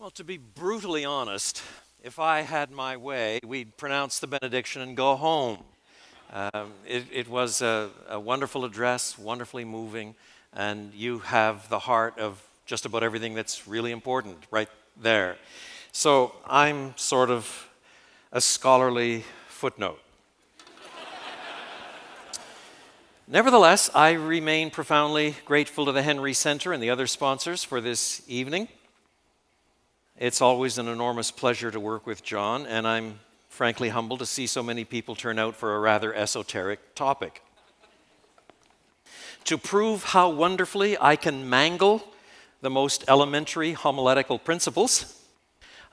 Well, to be brutally honest, if I had my way, we'd pronounce the benediction and go home. It was a wonderful address, wonderfully moving, and you have the heart of just about everything that's really important right there. So I'm sort of a scholarly footnote. Nevertheless, I remain profoundly grateful to the Henry Center and the other sponsors for this evening. It's always an enormous pleasure to work with John, and I'm frankly humbled to see so many people turn out for a rather esoteric topic. To prove how wonderfully I can mangle the most elementary homiletical principles,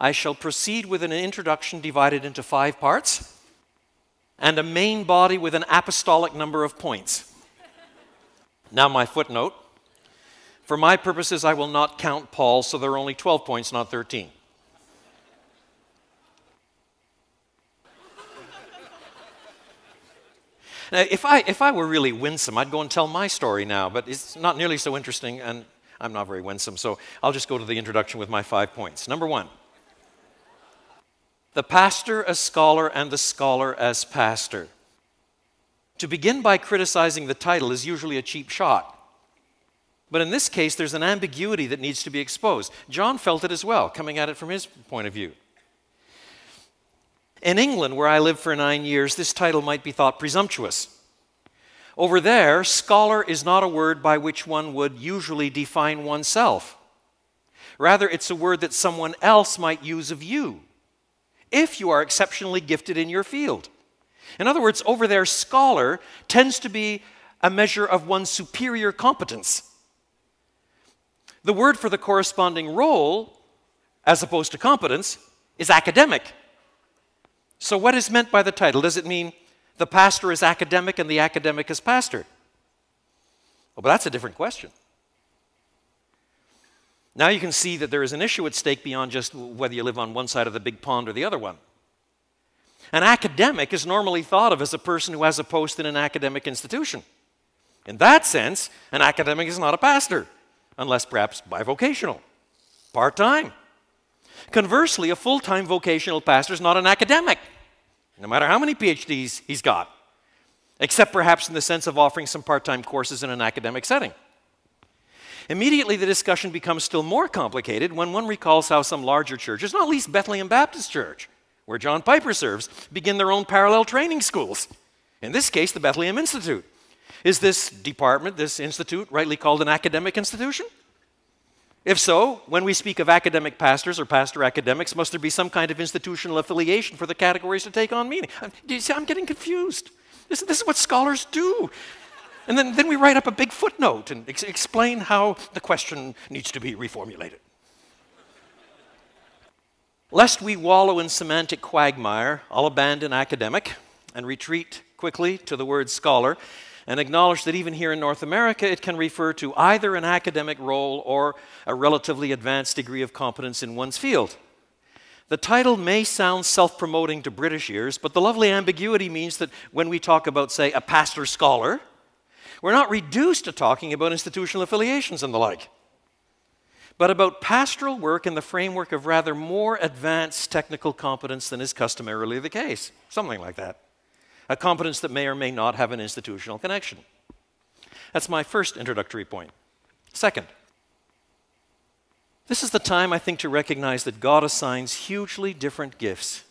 I shall proceed with an introduction divided into 5 parts and a main body with an apostolic number of points. Now my footnote. For my purposes, I will not count Paul, so there are only 12 points, not 13. Now, if I were really winsome, I'd go and tell my story now, but it's not nearly so interesting, and I'm not very winsome, so I'll just go to the introduction with my 5 points. Number 1, the pastor as scholar and the scholar as pastor. To begin by criticizing the title is usually a cheap shot. But in this case, there's an ambiguity that needs to be exposed. John felt it as well, coming at it from his point of view. In England, where I lived for 9 years, this title might be thought presumptuous. Over there, scholar is not a word by which one would usually define oneself. Rather, it's a word that someone else might use of you, if you are exceptionally gifted in your field. In other words, over there, scholar tends to be a measure of one's superior competence. The word for the corresponding role, as opposed to competence, is academic. So what is meant by the title? Does it mean the pastor is academic and the academic is pastor? Well, but that's a different question. Now you can see that there is an issue at stake beyond just whether you live on one side of the big pond or the other one. An academic is normally thought of as a person who has a post in an academic institution. In that sense, an academic is not a pastor, unless perhaps bivocational, part-time. Conversely, a full-time vocational pastor is not an academic, no matter how many PhDs he's got, except perhaps in the sense of offering some part-time courses in an academic setting. Immediately, the discussion becomes still more complicated when one recalls how some larger churches, not least Bethlehem Baptist Church, where John Piper serves, begin their own parallel training schools. In this case, the Bethlehem Institute. Is this department, this institute, rightly called an academic institution? If so, when we speak of academic pastors or pastor academics, must there be some kind of institutional affiliation for the categories to take on meaning? Do you see, I'm getting confused. This is what scholars do. And then we write up a big footnote and explain how the question needs to be reformulated. Lest we wallow in semantic quagmire, I'll abandon academic and retreat quickly to the word scholar, and acknowledge that even here in North America, it can refer to either an academic role or a relatively advanced degree of competence in one's field. The title may sound self-promoting to British ears, but the lovely ambiguity means that when we talk about, say, a pastor-scholar, we're not reduced to talking about institutional affiliations and the like, but about pastoral work in the framework of rather more advanced technical competence than is customarily the case, something like that. A competence that may or may not have an institutional connection. That's my first introductory point. Second, this is the time, I think, to recognize that God assigns hugely different gifts,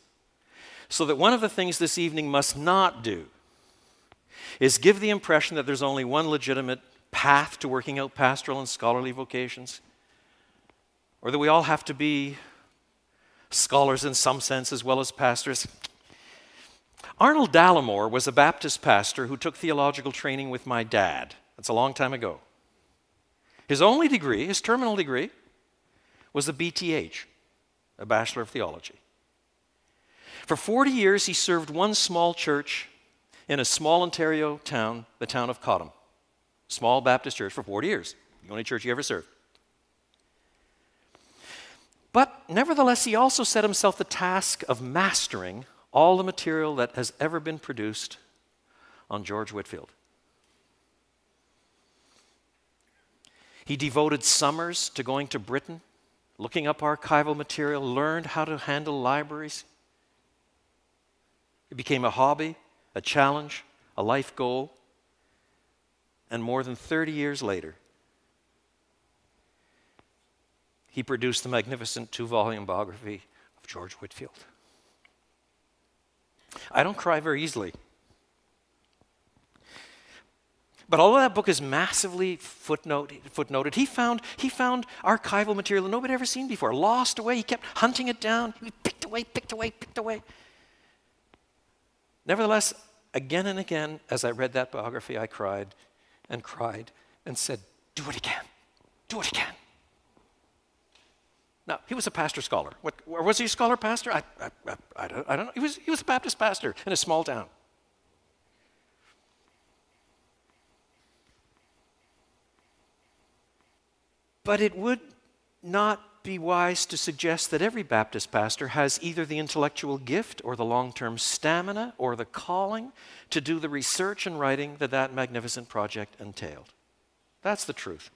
so that one of the things this evening must not do is give the impression that there's only one legitimate path to working out pastoral and scholarly vocations, or that we all have to be scholars in some sense as well as pastors. Arnold Dallimore was a Baptist pastor who took theological training with my dad. That's a long time ago. His only degree, his terminal degree, was a BTH, a Bachelor of Theology. For 40 years, he served one small church in a small Ontario town, the town of Cottam. Small Baptist church for 40 years, the only church he ever served. But nevertheless, he also set himself the task of mastering all the material that has ever been produced on George Whitfield. He devoted summers to going to Britain looking up archival material, learned how to handle libraries. It became a hobby, a challenge, a life goal. And more than 30 years later, he produced the magnificent 2-volume biography of George Whitfield. I don't cry very easily. But although that book is massively footnoted, he found archival material that nobody had ever seen before, lost away. He kept hunting it down. He picked away. Nevertheless, again and again, as I read that biography, I cried and said, do it again. Do it again. Now, he was a pastor-scholar. Or was he a scholar-pastor? I don't know. He was a Baptist pastor in a small town. But it would not be wise to suggest that every Baptist pastor has either the intellectual gift or the long-term stamina or the calling to do the research and writing that magnificent project entailed. That's the truth.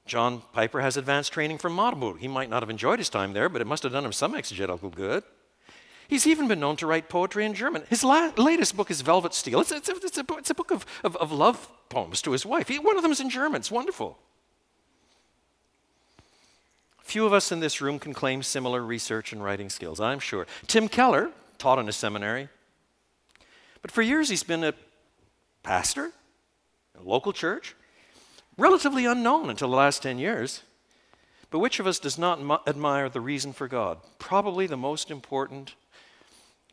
John Piper has advanced training from Marburg. He might not have enjoyed his time there, but it must have done him some exegetical good. He's even been known to write poetry in German. His latest book is Velvet Steel. It's a book of love poems to his wife. One of them is in German. It's wonderful. Few of us in this room can claim similar research and writing skills, I'm sure. Tim Keller taught in a seminary, but for years he's been a pastor, a local church, relatively unknown until the last 10 years. But which of us does not admire the reason for God? Probably the most important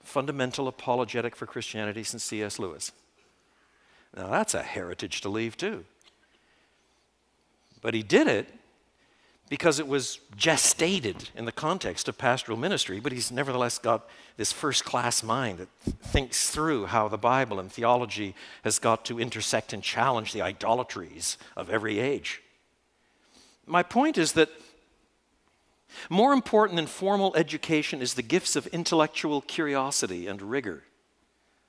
fundamental apologetic for Christianity since C.S. Lewis. Now that's a heritage to leave too. But he did it because it was gestated in the context of pastoral ministry, but he's nevertheless got this first-class mind that thinks through how the Bible and theology has got to intersect and challenge the idolatries of every age. My point is that more important than formal education is the gifts of intellectual curiosity and rigor,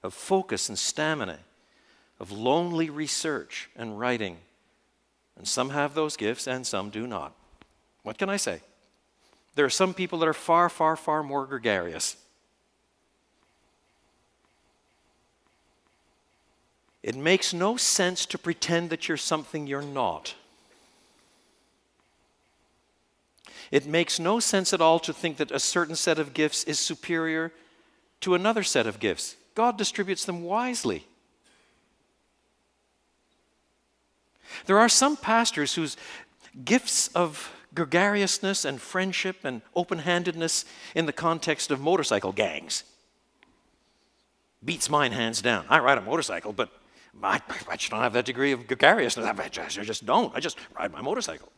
of focus and stamina, of lonely research and writing. And some have those gifts and some do not. What can I say? There are some people that are far, far, far more gregarious. It makes no sense to pretend that you're something you're not. It makes no sense at all to think that a certain set of gifts is superior to another set of gifts. God distributes them wisely. There are some pastors whose gifts of gregariousness and friendship and open-handedness in the context of motorcycle gangs beats mine hands down. I ride a motorcycle, but I just don't have that degree of gregariousness. I just don't. I just ride my motorcycle.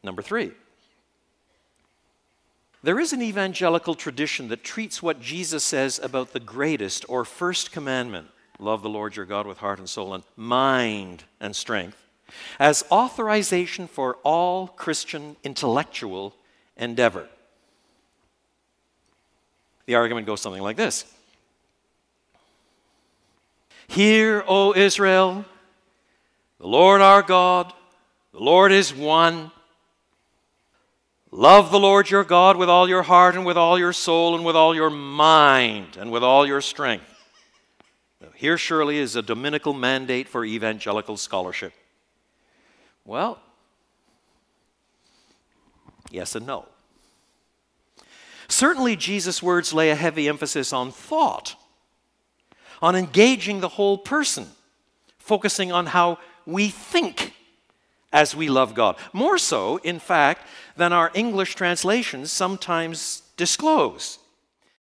Number 3. There is an evangelical tradition that treats what Jesus says about the greatest or first commandment, love the Lord your God with heart and soul and mind and strength, as authorization for all Christian intellectual endeavor. The argument goes something like this. Hear, O Israel, the Lord our God, the Lord is one. Love the Lord your God with all your heart and with all your soul and with all your mind and with all your strength. Now, here surely is a dominical mandate for evangelical scholarship. Well, yes and no. Certainly Jesus' words lay a heavy emphasis on thought, on engaging the whole person, focusing on how we think as we love God. More so, in fact, than our English translations sometimes disclose.